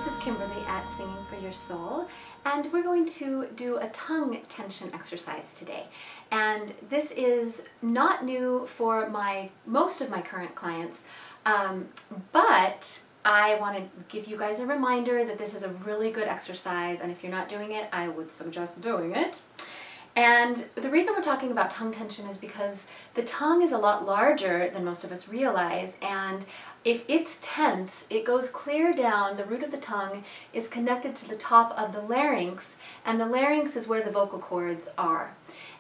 this is Kimberly at Singing for Your Soul, and we're going to do a tongue tension exercise today. And this is not new for most of my current clients, but I want to give you guys a reminder that this is a really good exercise, and if you're not doing it, I would suggest doing it. And the reason we're talking about tongue tension is because the tongue is a lot larger than most of us realize, and if it's tense, it goes clear down. The root of the tongue is connected to the top of the larynx, and the larynx is where the vocal cords are.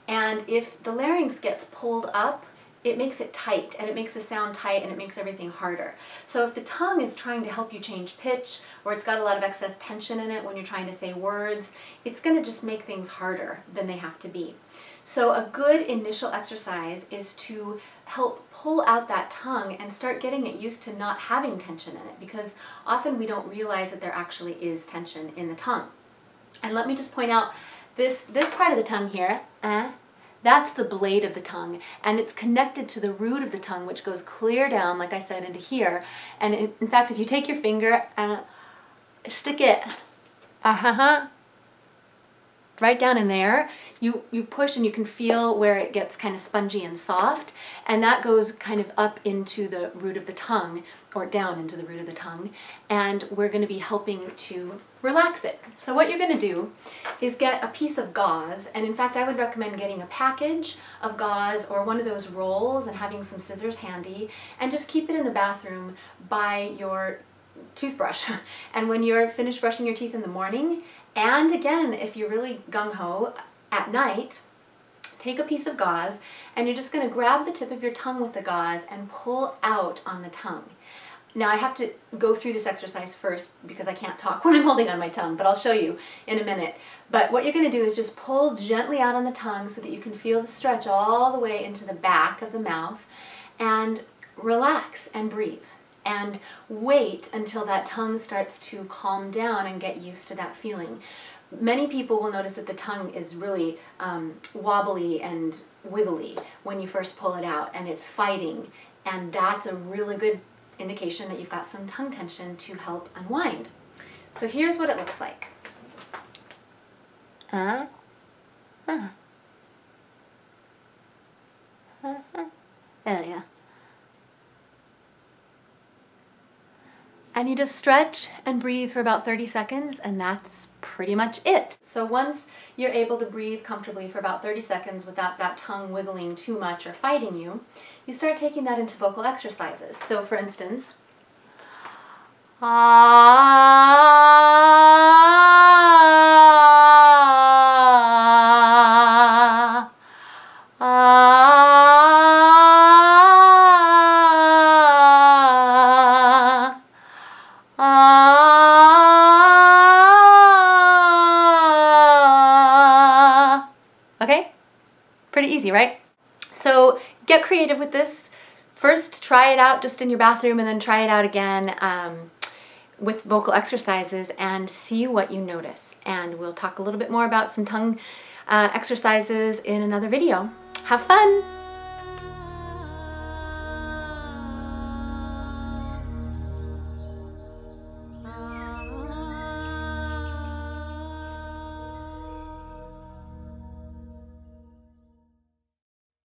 And if the larynx gets pulled up, it makes it tight, and it makes the sound tight, and it makes everything harder. So if the tongue is trying to help you change pitch, or it's got a lot of excess tension in it when you're trying to say words, it's going to just make things harder than they have to be. So a good initial exercise is to help pull out that tongue and start getting it used to not having tension in it, because often we don't realize that there actually is tension in the tongue. And let me just point out this part of the tongue here, that's the blade of the tongue, and it's connected to the root of the tongue, which goes clear down, like I said, into here. And in fact, if you take your finger, stick it right down in there, you push and you can feel where it gets kind of spongy and soft, and that goes kind of up into the root of the tongue, or down into the root of the tongue, and we're going to be helping to relax it. So what you're going to do is get a piece of gauze, and in fact I would recommend getting a package of gauze or one of those rolls and having some scissors handy, and just keep it in the bathroom by your toothbrush. And when you're finished brushing your teeth in the morning, and again if you're really gung-ho at night, take a piece of gauze and you're just going to grab the tip of your tongue with the gauze and pull out on the tongue. Now I have to go through this exercise first because I can't talk when I'm holding on my tongue, but I'll show you in a minute. But what you're going to do is just pull gently out on the tongue so that you can feel the stretch all the way into the back of the mouth, and relax and breathe. And wait until that tongue starts to calm down and get used to that feeling. Many people will notice that the tongue is really wobbly and wiggly when you first pull it out, and it's fighting, and that's a really good indication that you've got some tongue tension to help unwind. So here's what it looks like. There you go. And you just stretch and breathe for about 30 seconds, and that's pretty much it. So once you're able to breathe comfortably for about 30 seconds without that tongue wiggling too much or fighting you, you start taking that into vocal exercises. So for instance, okay? Pretty easy, right? So get creative with this. First, try it out just in your bathroom, and then try it out again with vocal exercises and see what you notice. And we'll talk a little bit more about some tongue exercises in another video. Have fun!